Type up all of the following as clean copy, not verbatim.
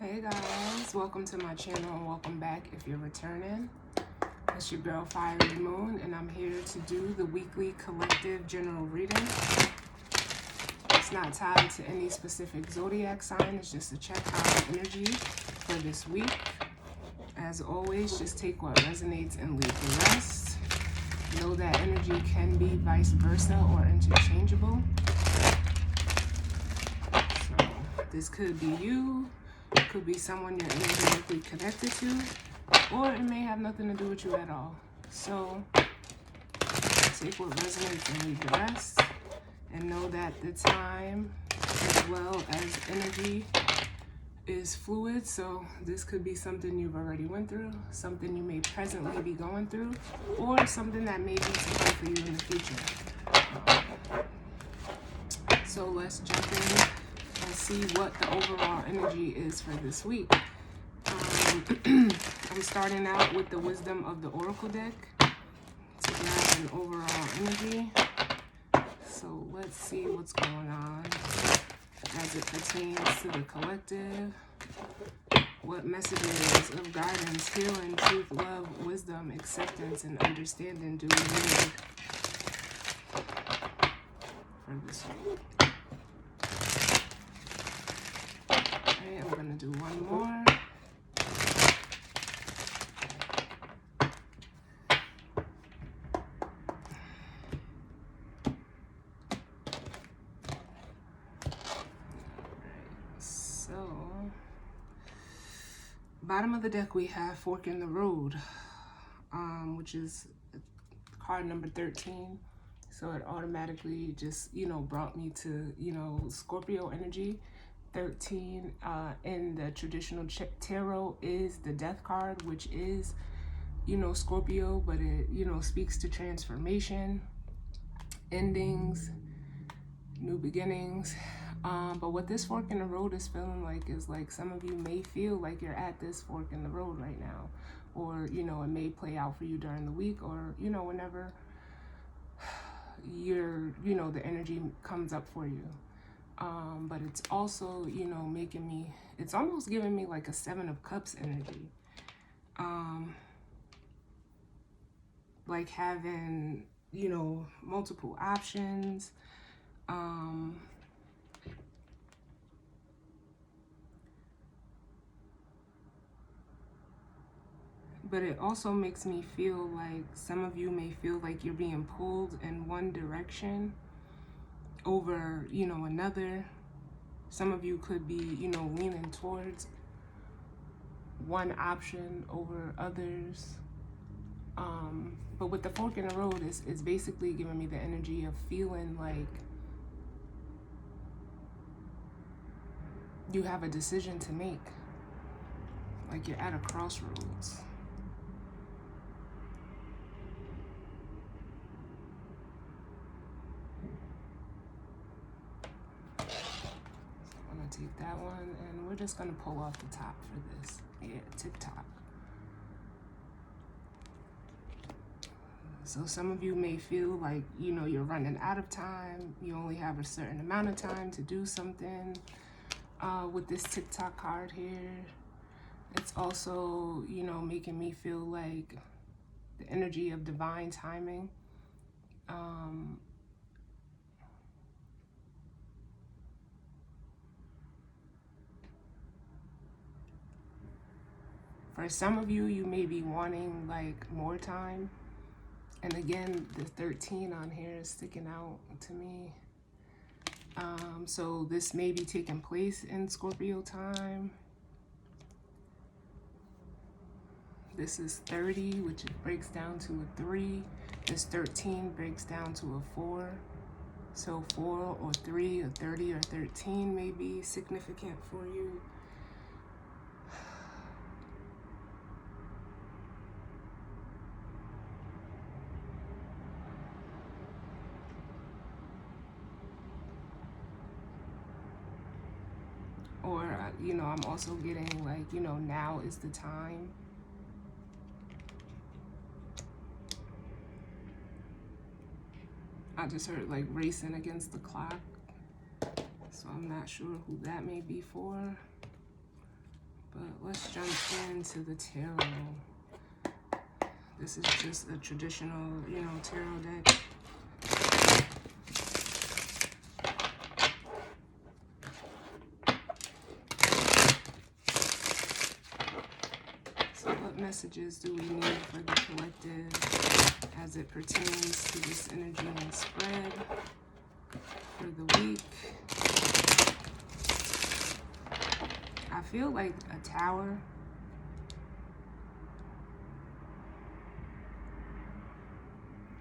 Hey guys, welcome to my channel and welcome back if you're returning. It's your girl Fiery Moon and I'm here to do the weekly collective general reading. It's not tied to any specific zodiac sign, it's just to check out energy for this week. As always, just take what resonates and leave the rest. Know that energy can be vice versa or interchangeable. So this could be you. It could be someone you're energetically connected to, or it may have nothing to do with you at all. So take what resonates and leave the rest, and know that the time as well as energy is fluid. So this could be something you've already went through, something you may presently be going through, or something that may be to come for you in the future. So let's jump in and see what the overall energy is for this week. I'm starting out with the Wisdom of the Oracle deck to grab an overall energy. So let's see what's going on as it pertains to the collective. What messages of guidance, healing, truth, love, wisdom, acceptance, and understanding do we need for this week? I'm going to do one more. So, bottom of the deck we have Fork in the Road, which is card number 13. So it automatically just, brought me to, Scorpio energy. 13 in the traditional tarot is the Death card, which is, Scorpio, but it, speaks to transformation, endings, new beginnings. But what this fork in the road is feeling like is like some of you may feel like you're at this fork in the road right now. Or, it may play out for you during the week, or, whenever the energy comes up for you. But it's also, making me, it's almost giving me like a 7 of Cups energy. Like having, multiple options. But it also makes me feel like some of you may feel like you're being pulled in one direction over, another. Some of you could be, leaning towards one option over others. But with the fork in the road, it's basically giving me the energy of feeling like you have a decision to make. Like you're at a crossroads. I'm gonna take that one and we're just gonna pull off the top for this. Yeah, TikTok. So some of you may feel like, you're running out of time. You only have a certain amount of time to do something. With this TikTok card here, it's also, making me feel like the energy of divine timing. For some of you, you may be wanting like more time. And again, the 13 on here is sticking out to me. So this may be taking place in Scorpio time. This is 30, which breaks down to a 3. This 13 breaks down to a 4. So 4 or 3 or 30 or 13 may be significant for you. Or, I'm also getting like, now is the time. I just heard like racing against the clock. So I'm not sure who that may be for. But let's jump into the tarot. This is just a traditional, you know, tarot deck. So what messages do we need for the collective as it pertains to this energy and spread for the week? I feel like a tower.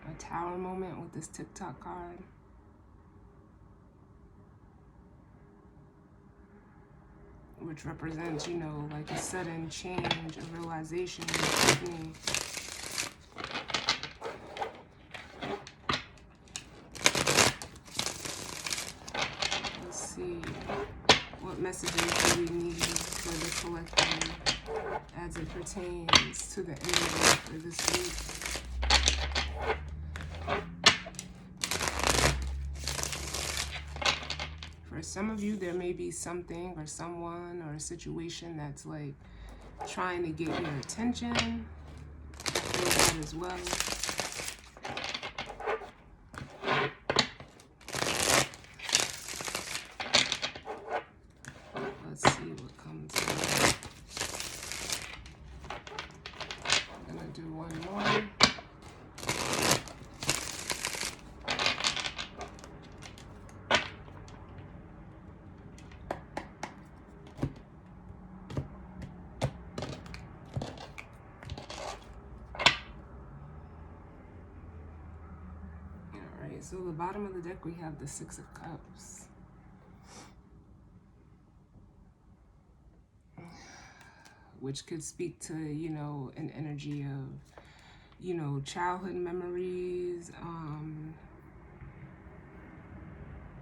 A tower moment with this TikTok card. Which represents, you know, like a sudden change, a realization happening. Let's see. What messages do we need for the collective as it pertains to the energy for this week? For some of you, there may be something or someone or a situation that's like trying to get your attention. I feel that as well. Let's see what comes out. I'm gonna do one more. So the bottom of the deck, we have the Six of Cups. Which could speak to, you know, an energy of, you know, childhood memories,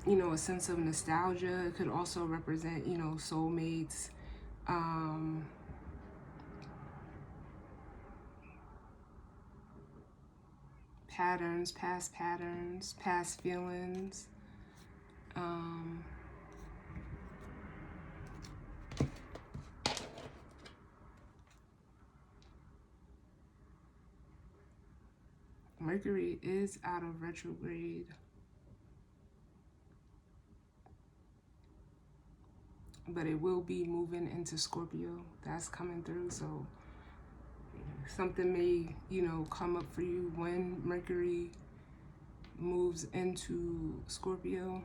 you know, a sense of nostalgia. It could also represent, you know, soulmates, patterns, past feelings. Mercury is out of retrograde. But it will be moving into Scorpio. That's coming through, so something may, you know, come up for you when Mercury moves into Scorpio.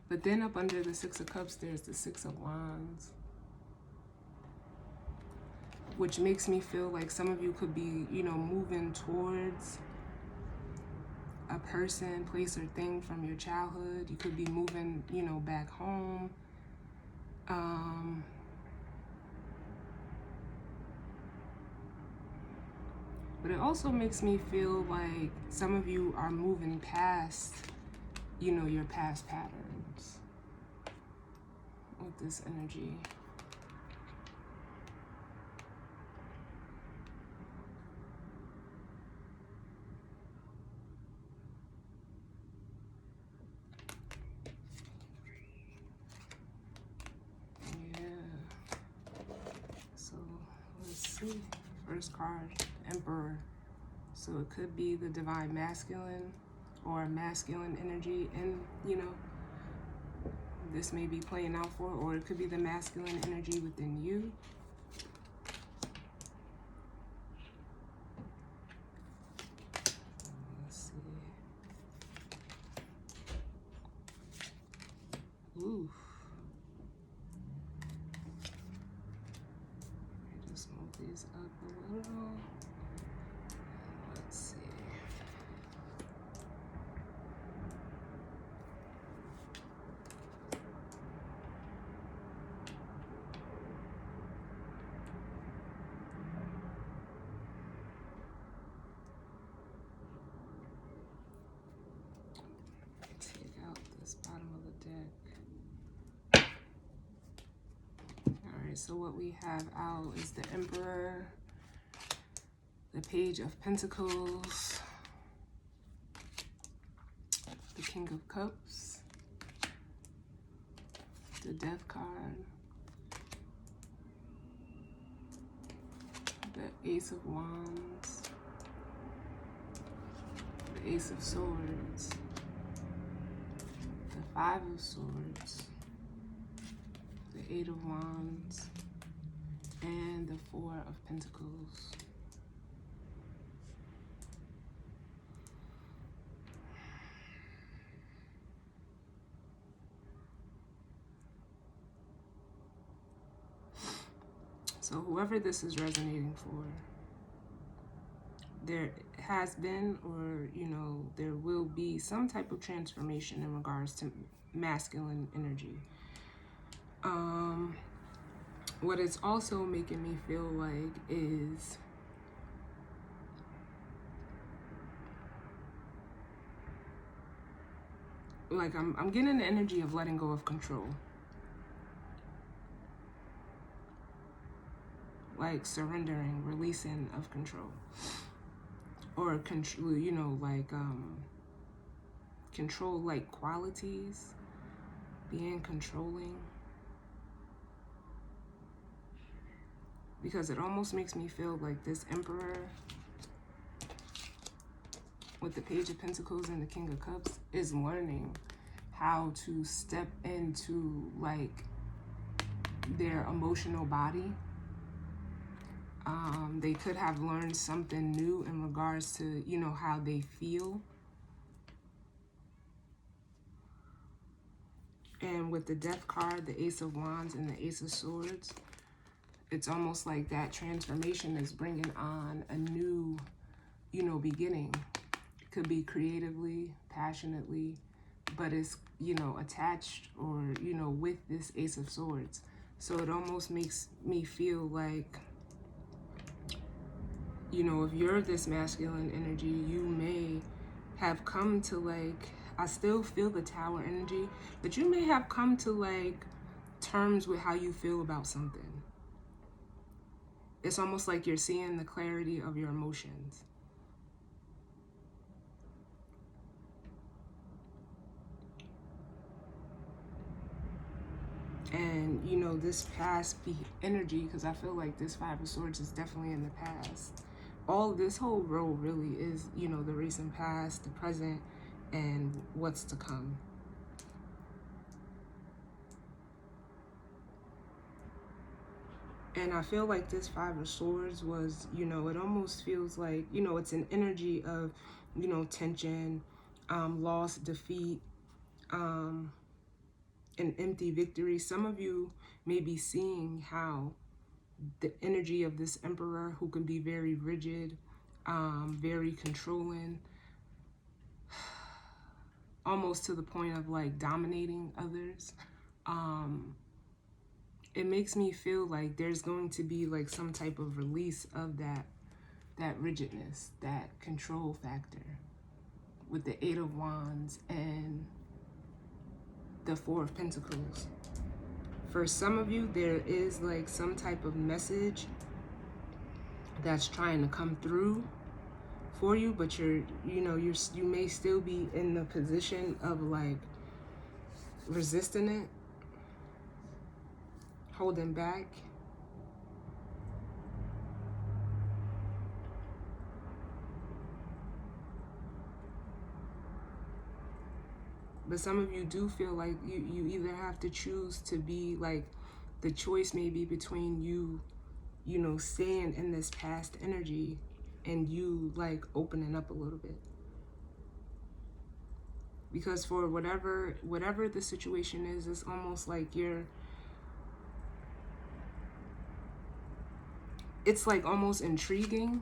But then up under the Six of Cups, there's the Six of Wands. Which makes me feel like some of you could be, you know, moving towards a person, place, or thing from your childhood. You could be moving, you know, back home. But it also makes me feel like some of you are moving past, you know, your past patterns with this energy. Yeah. So let's see. First card, Emperor. So it could be the divine masculine or masculine energy, and you know, this may be playing out for, or it could be the masculine energy within you. Let's see. Ooh. Just move these up a little. Let's see. Take out this bottom of the deck. Alright, so what we have out is the Emperor, the Page of Pentacles, the King of Cups, the Death card, the Ace of Wands, the Ace of Swords, the Five of Swords, the Eight of Wands, and the Four of Pentacles. So whoever this is resonating for, there has been, or there will be some type of transformation in regards to masculine energy. What it's also making me feel like is like I'm getting the energy of letting go of control. Like surrendering, releasing of control. Or control, control-like qualities, being controlling. Because it almost makes me feel like this Emperor with the Page of Pentacles and the King of Cups is learning how to step into like their emotional body. They could have learned something new in regards to, how they feel. And with the Death card, the Ace of Wands, and the Ace of Swords, it's almost like that transformation is bringing on a new, beginning. It could be creatively, passionately, but it's, attached or, with this Ace of Swords. So it almost makes me feel like, if you're this masculine energy, you may have come to like, I still feel the Tower energy, but you may have come to like terms with how you feel about something. It's almost like you're seeing the clarity of your emotions. And, this past energy, because I feel like this Five of Swords is definitely in the past. This whole row really is, the recent past, the present, and what's to come. And I feel like this Five of Swords was, it almost feels like, it's an energy of, tension, loss, defeat, an empty victory. Some of you may be seeing how the energy of this Emperor, who can be very rigid, very controlling, almost to the point of like dominating others. It makes me feel like there's going to be like some type of release of that rigidness, that control factor with the Eight of Wands and the Four of Pentacles. For some of you, there is like some type of message that's trying to come through for you, but you may still be in the position of like resisting it, holding back. But some of you do feel like you either have to choose to be like, the choice may be between you, staying in this past energy and you like opening up a little bit. Because for whatever the situation is, it's almost like it's like almost intriguing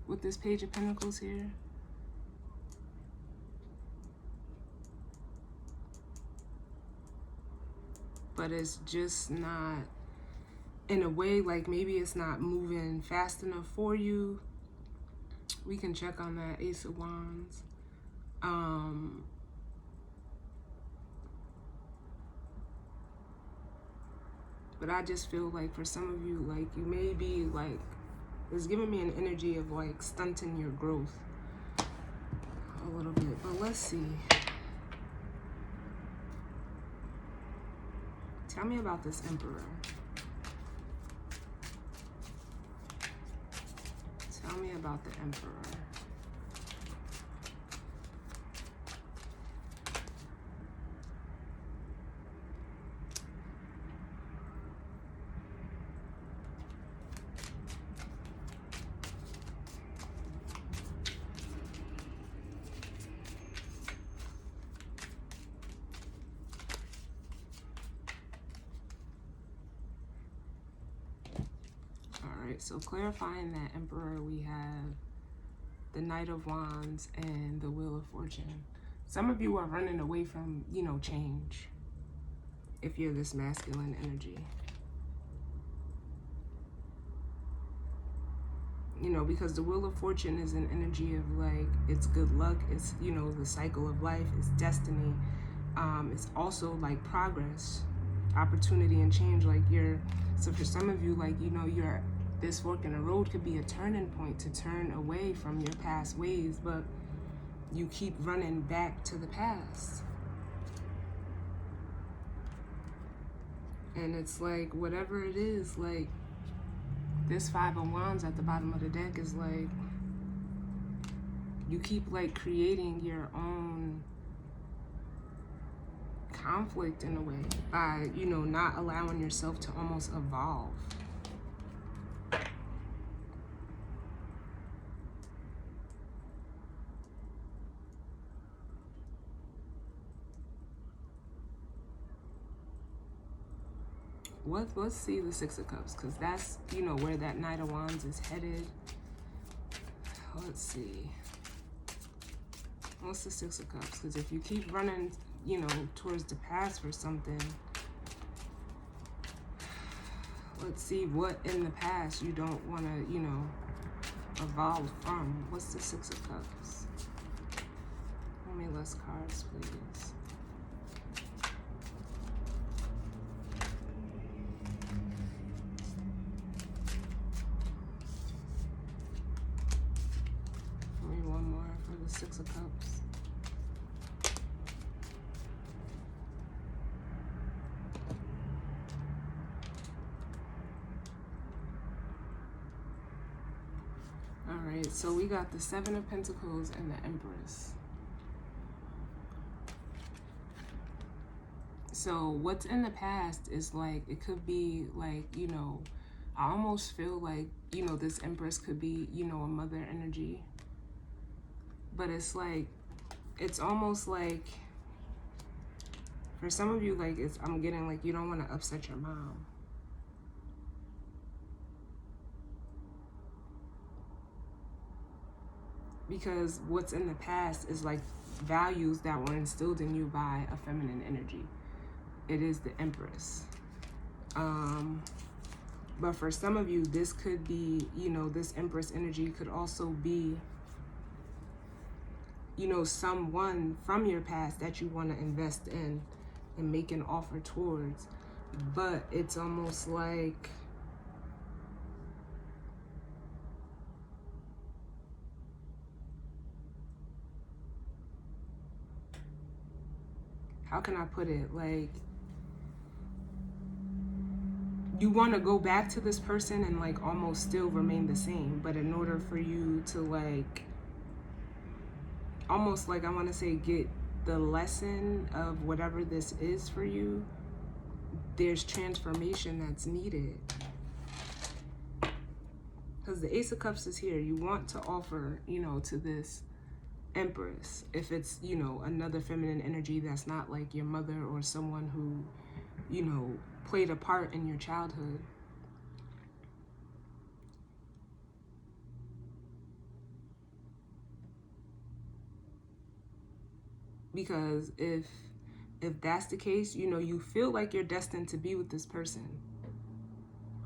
with this Page of Pentacles here. But it's just not, in a way, like maybe it's not moving fast enough for you. We can check on that Ace of Wands. But I just feel like for some of you, like you may be like, it's giving me an energy of like stunting your growth a little bit. But let's see. Tell me about this Emperor. Tell me about the Emperor. Alright, so clarifying that Emperor, we have the Knight of Wands and the Wheel of Fortune. Some of you are running away from, you know, change if you're this masculine energy. You know, because the Wheel of Fortune is an energy of like, it's good luck, it's, you know, the cycle of life, it's destiny. It's also like progress, opportunity, and change. Like so for some of you, like, you know, this fork in the road could be a turning point to turn away from your past ways, but you keep running back to the past. And it's like, whatever it is, like, this Five of Wands at the bottom of the deck is like, you keep like creating your own conflict in a way by, you know, not allowing yourself to almost evolve. Let's see the Six of Cups, because that's, you know, where that Knight of Wands is headed. Let's see. What's the Six of Cups? Because if you keep running, you know, towards the past for something, let's see what in the past you don't want to, you know, evolve from. What's the Six of Cups? Give me less cards, please. Give me one more for the Six of Cups. Alright, so we got the Seven of Pentacles and the Empress. So what's in the past is like, it could be like, you know, I almost feel like, you know, this Empress could be, you know, a mother energy. But it's like, it's almost like, for some of you, like, I'm getting like, you don't want to upset your mom. Because what's in the past is like values that were instilled in you by a feminine energy. It is the Empress. But for some of you, this could be, you know, this Empress energy could also be, you know, someone from your past that you want to invest in and make an offer towards. But it's almost like, how can I put it? Like, you want to go back to this person and like almost still remain the same. But in order for you to like, almost like, I want to say, get the lesson of whatever this is for you, there's transformation that's needed. Because the Ace of Cups is here. You want to offer, you know, to this Empress, if it's, you know, another feminine energy that's not like your mother or someone who, you know, played a part in your childhood. Because if that's the case, you know, you feel like you're destined to be with this person,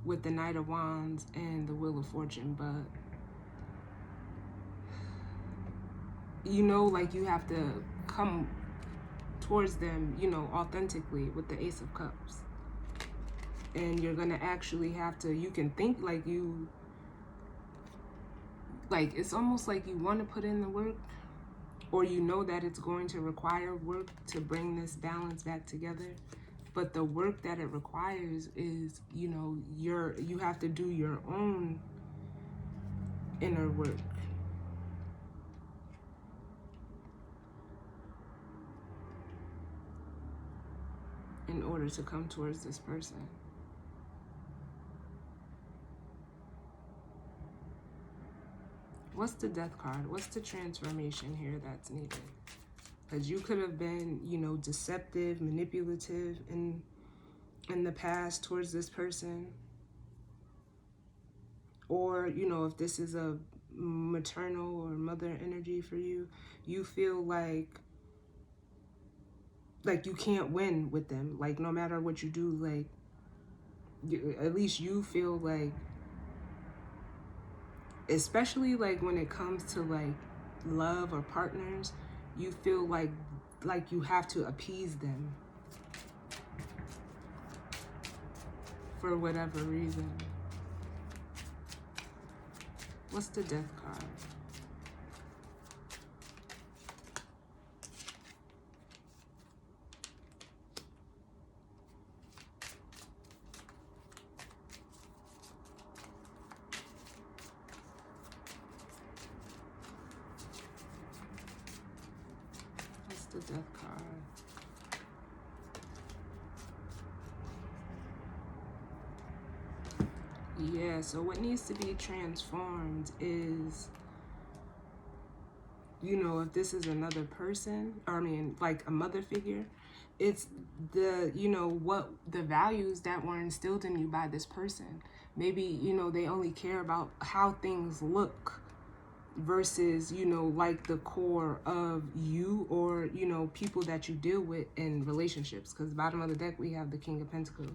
with the Knight of Wands and the Wheel of Fortune, but you know, like, you have to come towards them, you know, authentically with the Ace of Cups. And you're gonna actually have to, you can think like you, like, it's almost like you want to put in the work, or you know that it's going to require work to bring this balance back together. But the work that it requires is, you know, you have to do your own inner work in order to come towards this person. What's the Death card? What's the transformation here that's needed? Because you could have been, you know, deceptive, manipulative in the past towards this person. Or, you know, if this is a maternal or mother energy for you, you feel like you can't win with them. Like, no matter what you do, like, at least you feel like, especially like when it comes to like love or partners, you feel like you have to appease them for whatever reason. What's the Death card? What's the Death card? Yeah, so what needs to be transformed is, you know, if this is another person, or I mean, like a mother figure, it's the, you know, what the values that were instilled in you by this person. Maybe, you know, they only care about how things look versus, you know, like the core of you or, you know, people that you deal with in relationships. Because bottom of the deck, we have the King of Pentacles.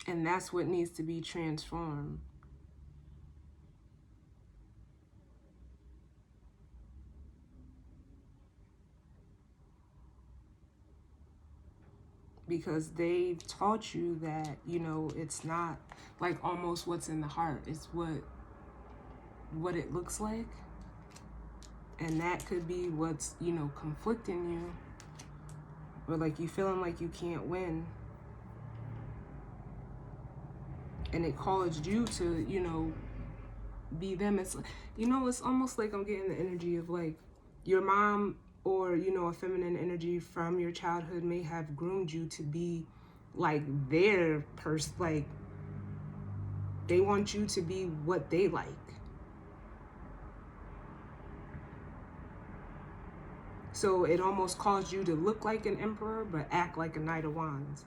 And that's what needs to be transformed. Because they've taught you that, you know, it's not like almost what's in the heart. It's what it looks like. And that could be what's, you know, conflicting you. Or like you feeling like you can't win. And it caused you to, you know, be them. It's, you know, it's almost like I'm getting the energy of like your mom or, you know, a feminine energy from your childhood may have groomed you to be like their person. Like they want you to be what they like. So it almost caused you to look like an emperor but act like a Knight of Wands.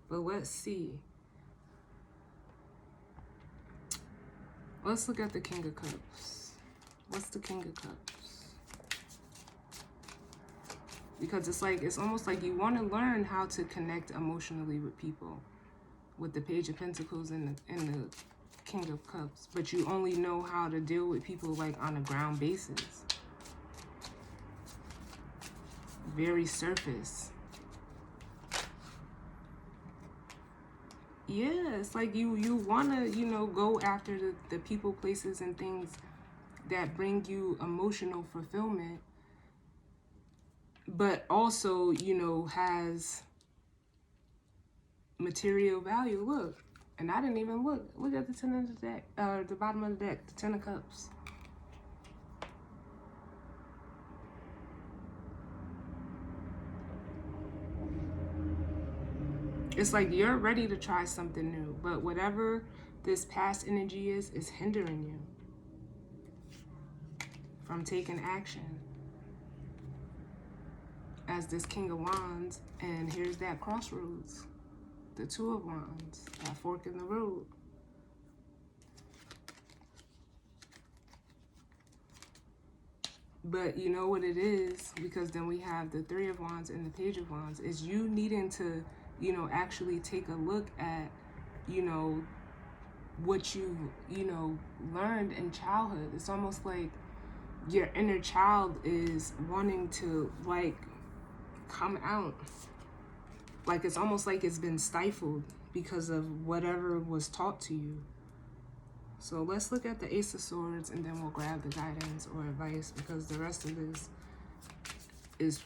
But let's see. Let's look at the King of Cups. What's the King of Cups? Because it's like, it's almost like you want to learn how to connect emotionally with people. With the Page of Pentacles and the King of Cups. But you only know how to deal with people like on a ground basis. Very surface. Yeah, it's like you want to, you know, go after the people, places, and things that bring you emotional fulfillment, but also, you know, has material value. Look, and I didn't even look. Look at the Ten of the deck, the bottom of the deck, the Ten of Cups. It's like you're ready to try something new, but whatever this past energy is hindering you from taking action. As this King of Wands, and here's that crossroads. The Two of Wands, that fork in the road. But you know what it is, because then we have the Three of Wands and the Page of Wands, is you needing to, you know, actually take a look at, you know, what you know, learned in childhood. It's almost like your inner child is wanting to, like, come out. Like, it's almost like it's been stifled because of whatever was taught to you. So let's look at the Ace of Swords and then we'll grab the guidance or advice, because the rest of this is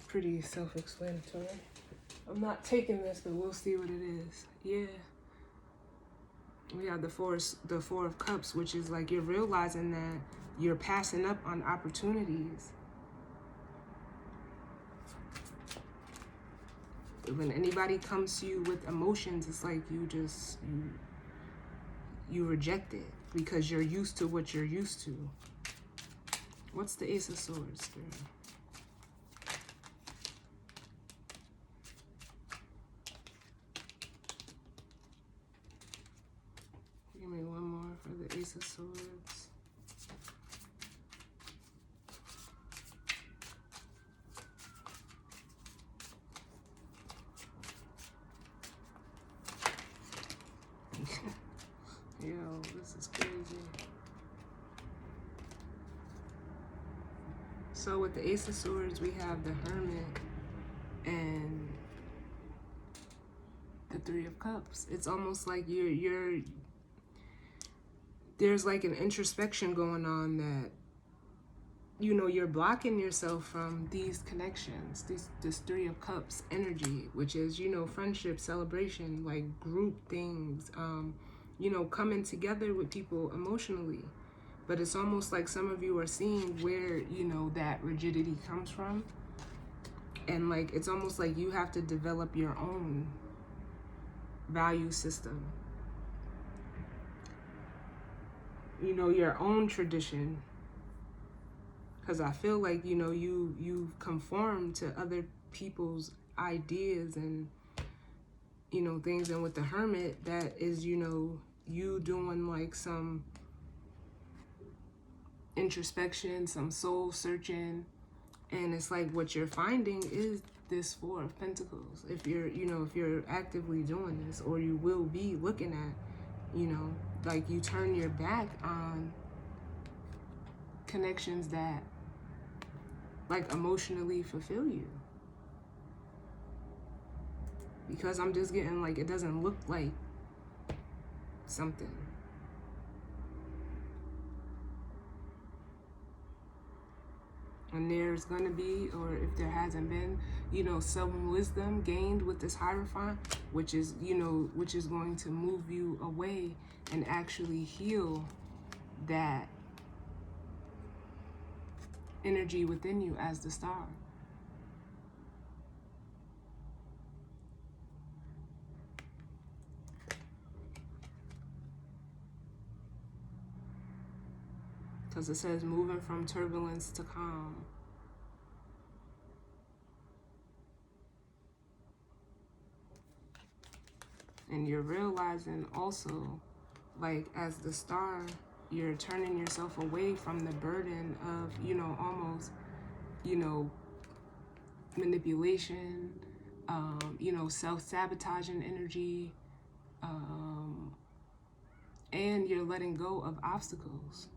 pretty self-explanatory. I'm not taking this, but we'll see what it is. Yeah. We have the Four of Cups, which is like you're realizing that you're passing up on opportunities. When anybody comes to you with emotions, it's like you reject it because you're used to what you're used to. What's the Ace of Swords, girl? Give me one more for the Ace of Swords. Yo, this is crazy. So with the Ace of Swords, we have the Hermit and the Three of Cups. It's almost like there's like an introspection going on that, you know, you're blocking yourself from these connections, this Three of Cups energy, which is, you know, friendship, celebration, like group things, you know, coming together with people emotionally. But it's almost like some of you are seeing where, you know, that rigidity comes from. And like, it's almost like you have to develop your own value system. You know, your own tradition. Because I feel like, you know, you've conformed to other people's ideas and, you know, things. And with the Hermit, that is, you know, you doing like some introspection, some soul searching. And it's like what you're finding is this Four of Pentacles. If you're, you know, if you're actively doing this, or you will be looking at, you know, like you turn your back on connections that like emotionally fulfill you. Because I'm just getting like, it doesn't look like something. And there's gonna be, or if there hasn't been, you know, some wisdom gained with this Hierophant, which is, you know, which is going to move you away and actually heal that energy within you as the Star. Because it says moving from turbulence to calm. And you're realizing also, like as the Star, you're turning yourself away from the burden of, you know, almost, you know, manipulation, you know, self-sabotaging energy, and you're letting go of obstacles.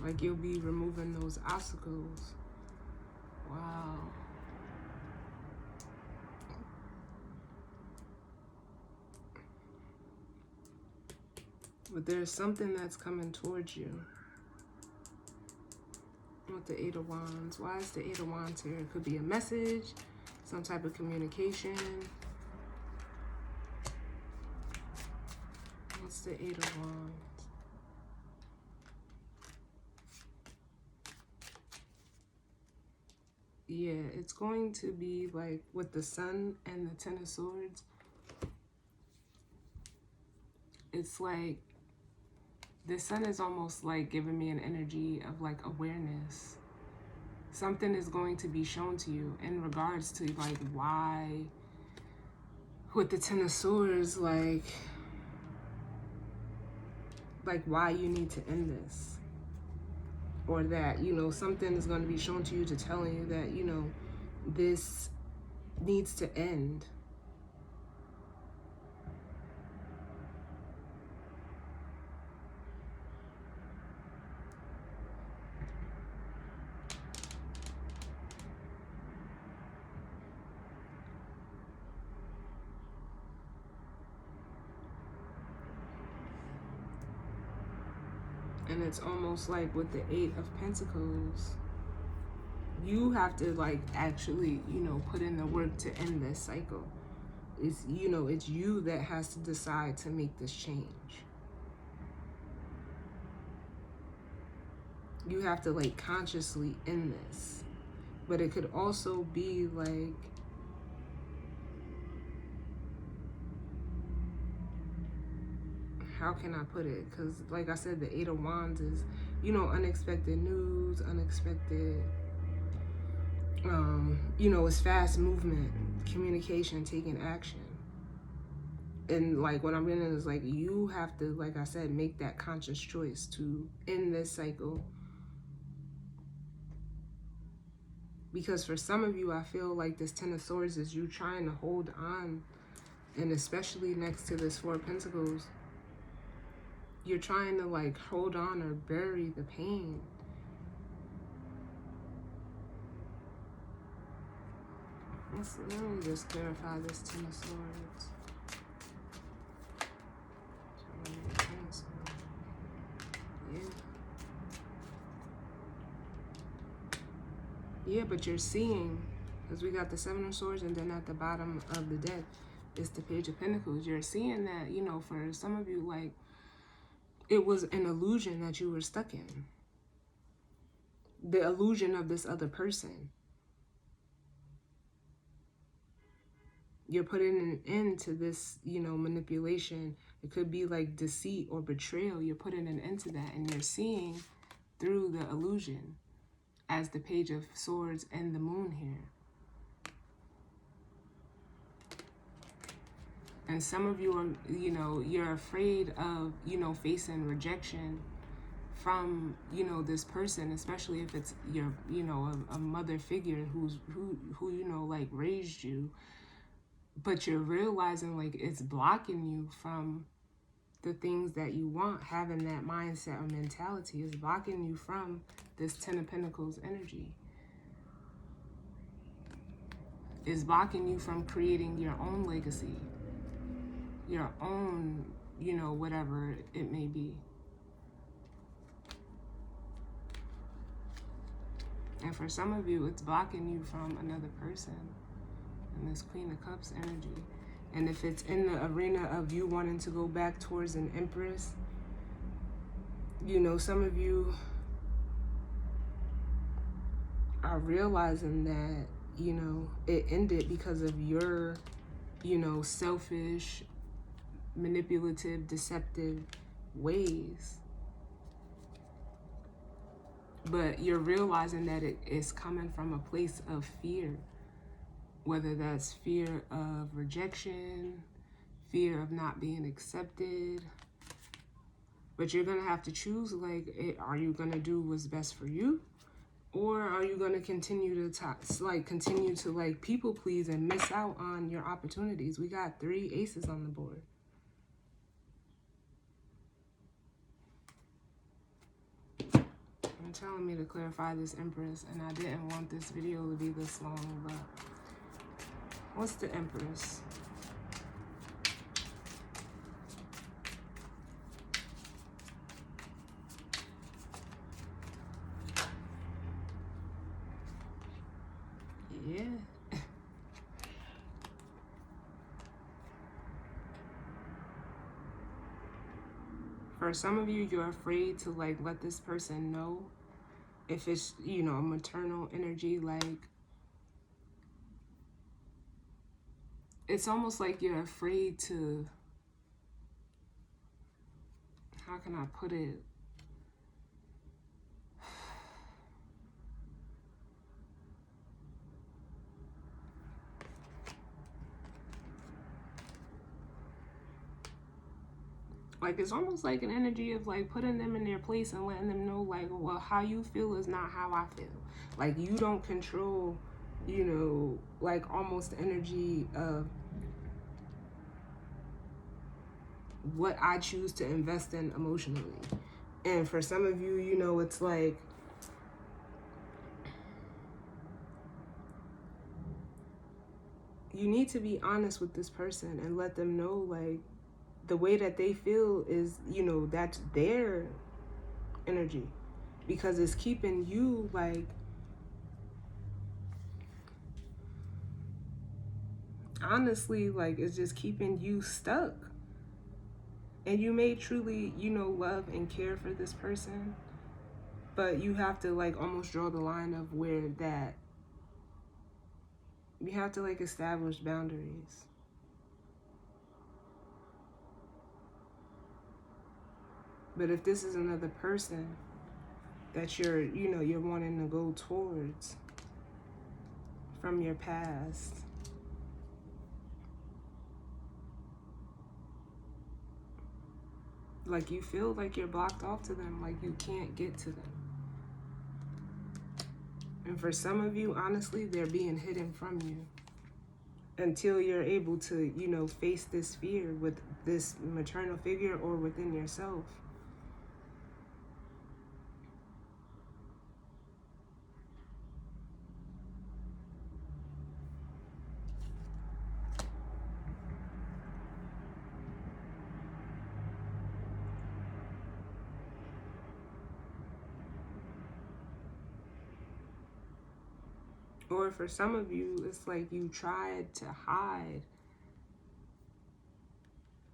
Like you'll be removing those obstacles. Wow. But there's something that's coming towards you. With the Eight of Wands. Why is the Eight of Wands here? It could be a message, some type of communication. What's the Eight of Wands? Yeah, it's going to be like with the Sun and the Ten of Swords. It's like the Sun is almost like giving me an energy of like awareness. Something is going to be shown to you in regards to like why, with the Ten of Swords, like why you need to end this. Or that, you know, something is going to be shown to you to telling you that, you know, this needs to end. And it's almost like with the Eight of Pentacles, you have to like actually, you know, put in the work to end this cycle. It's, you know, it's you that has to decide to make this change. You have to like consciously end this. But it could also be like, how can I put it? Because like I said, the Eight of Wands is, you know, unexpected news, unexpected, you know, it's fast movement, communication, taking action. And like what I'm getting is like, you have to, like I said, make that conscious choice to end this cycle. Because for some of you, I feel like this Ten of Swords is you trying to hold on. And especially next to this Four of Pentacles, you're trying to like hold on or bury the pain. Let me just clarify this Ten of Swords. Yeah, but you're seeing, because we got the Seven of Swords, and then at the bottom of the deck is the Page of Pentacles. You're seeing that, you know, for some of you, like, it was an illusion that you were stuck in. The illusion of this other person. You're putting an end to this, you know, manipulation. It could be like deceit or betrayal. You're putting an end to that, and you're seeing through the illusion as the Page of Swords and the Moon here. And some of you are, you know, you're afraid of, you know, facing rejection from, you know, this person, especially if it's your, you know, a mother figure who, you know, like raised you. But you're realizing like it's blocking you from the things that you want. Having that mindset or mentality is blocking you from this Ten of Pentacles energy. Is blocking you from creating your own legacy, your own, you know, whatever it may be. And for some of you, it's blocking you from another person. And this Queen of Cups energy. And if it's in the arena of you wanting to go back towards an Empress, you know, some of you are realizing that, you know, it ended because of your, you know, selfish, manipulative, deceptive ways. But you're realizing that it is coming from a place of fear. Whether that's fear of rejection, fear of not being accepted. But you're going to have to choose, like, are you going to do what's best for you? Or are you going to continue to people please and miss out on your opportunities? We got 3 aces on the board. I'm telling me to clarify this, Empress, and I didn't want this video to be this long, but what's the Empress? Yeah. For some of you, you're afraid to like let this person know if it's, you know, a maternal energy. Like, it's almost like you're afraid to, how can I put it? Like, it's almost like an energy of like putting them in their place and letting them know like, well, how you feel is not how I feel. Like, you don't control, you know, like almost energy of what I choose to invest in emotionally. And for some of you, you know, it's like, you need to be honest with this person and let them know like the way that they feel is, you know, that's their energy, because it's keeping you like, honestly, like it's just keeping you stuck. And you may truly, you know, love and care for this person, but you have to like almost draw the line of where that, you have to like establish boundaries. But if this is another person that you're, you know, you're wanting to go towards from your past, like you feel like you're blocked off to them, like you can't get to them. And for some of you, honestly, they're being hidden from you until you're able to, you know, face this fear with this maternal figure or within yourself. Or for some of you, it's like you tried to hide,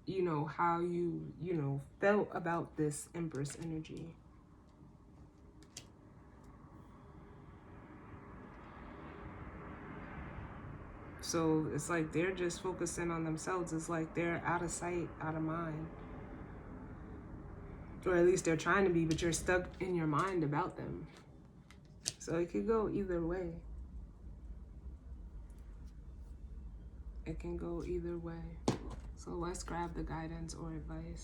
you know, how you know, felt about this Empress energy. So it's like they're just focusing on themselves. It's like they're out of sight, out of mind. Or at least they're trying to be, but you're stuck in your mind about them. So it could go either way. It can go either way. So let's grab the guidance or advice.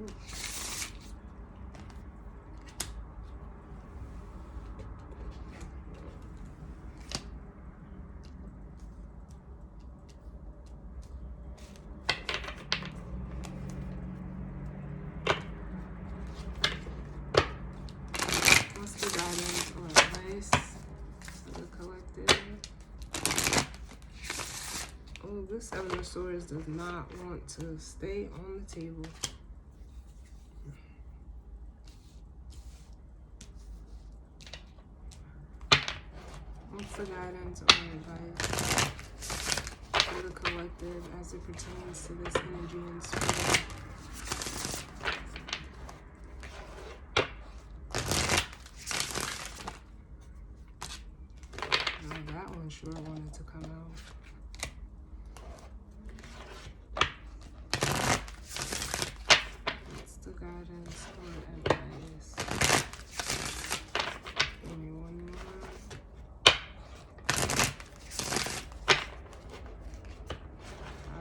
Ooh. What's the guidance or advice to the collective? Oh, this Seven of Swords does not want to stay on the table. What's the guidance or advice for the collective as it pertains to this energy and spirit? Now that one sure wanted to come out. What's the guidance or advice? Give me one more.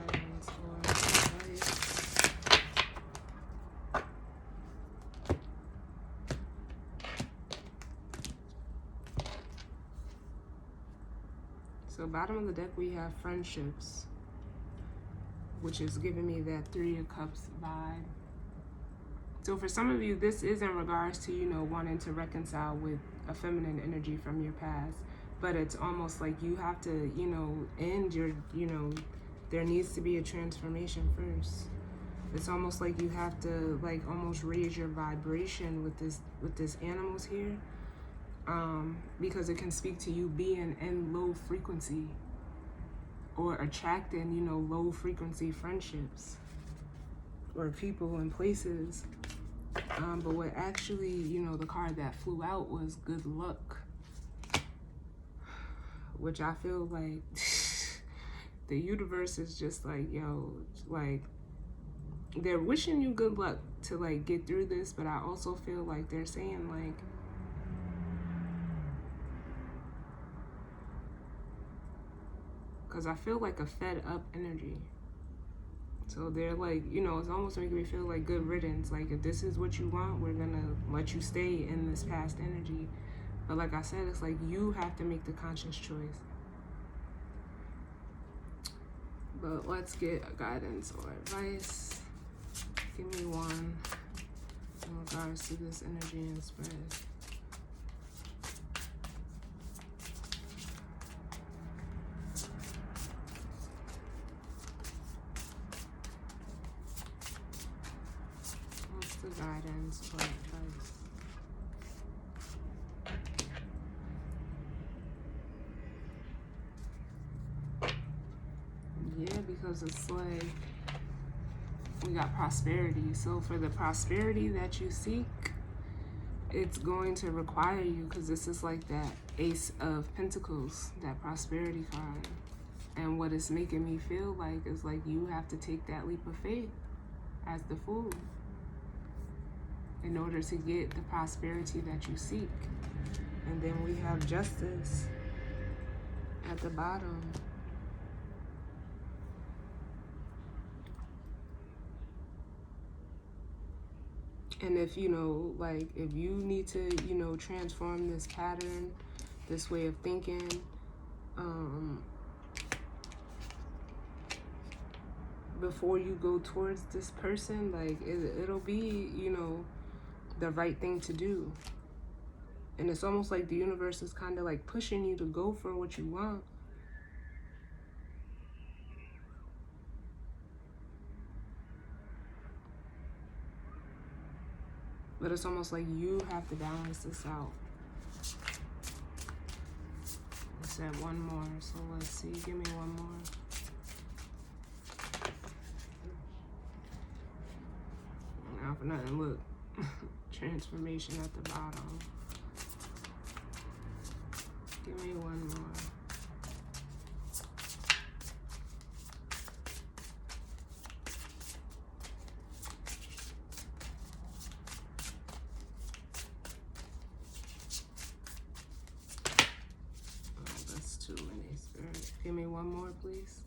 Guidance or advice. So bottom of the deck we have friendships, which is giving me that Three of Cups vibe. So for some of you, this is in regards to, you know, wanting to reconcile with a feminine energy from your past. But it's almost like you have to, you know, end your, you know, there needs to be a transformation first. It's almost like you have to like almost raise your vibration with this animals here. Because it can speak to you being in low frequency or attracting, you know, low frequency friendships or people and places. But what actually, you know, the card that flew out was good luck, which I feel like the universe is just like, yo, like they're wishing you good luck to like get through this. But I also feel like they're saying like, because I feel like a fed up energy. So they're like, you know, it's almost making me feel like good riddance. Like if this is what you want, we're gonna let you stay in this past energy. But like I said, it's like you have to make the conscious choice. But let's get a guidance or advice. Give me one in regards to this energy and spirit. guidance or advice. Yeah, because it's like we got prosperity. So for the prosperity that you seek, it's going to require you, because this is like that Ace of Pentacles, that prosperity card. And what it's making me feel like is like you have to take that leap of faith as the Fool in order to get the prosperity that you seek. And then we have Justice at the bottom. And if, you know, like, if you need to, you know, transform this pattern, this way of thinking, before you go towards this person, like, it'll be, you know, the right thing to do. And it's almost like the universe is kind of like pushing you to go for what you want. But it's almost like you have to balance this out. I said one more, so let's see. Give me one more. Not for nothing, look. Transformation at the bottom. Give me one more. Too many, Spirit. Give me one more, please.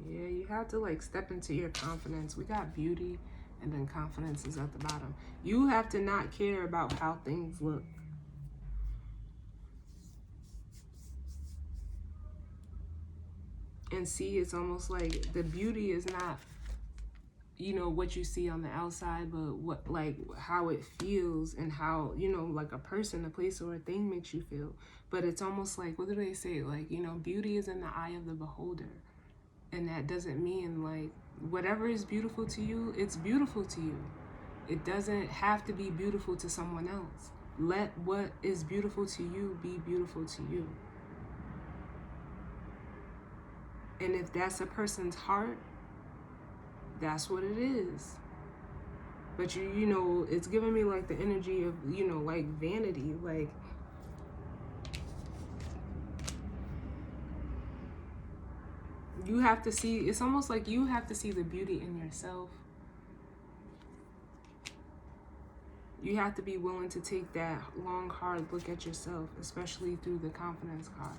Yeah, you have to like step into your confidence. We got beauty and then confidence is at the bottom. You have to not care about how things look. And see, it's almost like the beauty is not, you know, what you see on the outside, but what, like, how it feels and how, you know, like a person, a place, or a thing makes you feel. But it's almost like, what do they say? Like, you know, beauty is in the eye of the beholder. And that doesn't mean, like, whatever is beautiful to you, it's beautiful to you. It doesn't have to be beautiful to someone else. Let what is beautiful to you be beautiful to you. And if that's a person's heart, that's what it is. But you know, it's giving me like the energy of, you know, like vanity, like you have to see, it's almost like you have to see the beauty in yourself. You have to be willing to take that long, hard look at yourself, especially through the confidence card.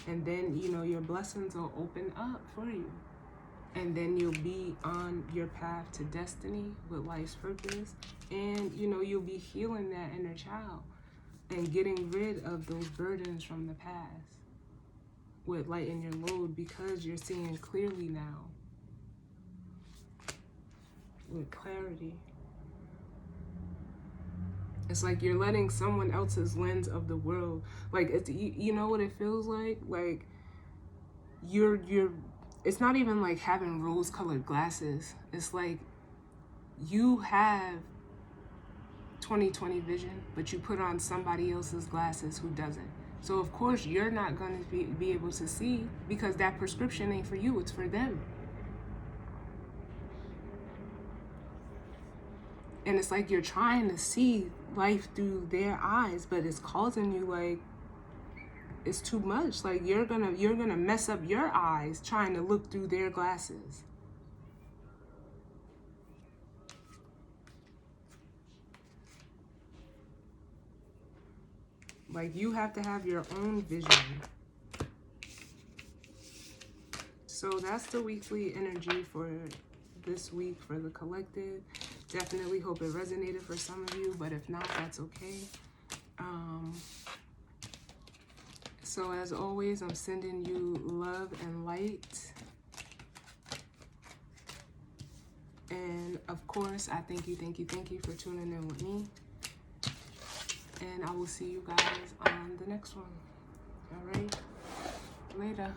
And then, you know, your blessings will open up for you. And then you'll be on your path to destiny with life's purpose. And, you know, you'll be healing that inner child and getting rid of those burdens from the past with lighten your load, because you're seeing clearly now with clarity. It's like you're letting someone else's lens of the world, like, it's, you know what it feels like? Like you're it's not even like having rose-colored glasses. It's like you have 20/20 vision, but you put on somebody else's glasses who doesn't. So of course you're not going to be able to see, because that prescription ain't for you, it's for them. And it's like you're trying to see life through their eyes, but it's causing you, like, it's too much. Like you're gonna mess up your eyes trying to look through their glasses. Like you have to have your own vision. So that's the weekly energy for this week for the collective. Definitely hope it resonated for some of you, but if not, that's okay. So as always, I'm sending you love and light. And of course, I thank you for tuning in with me. And I will see you guys on the next one. All right. Later.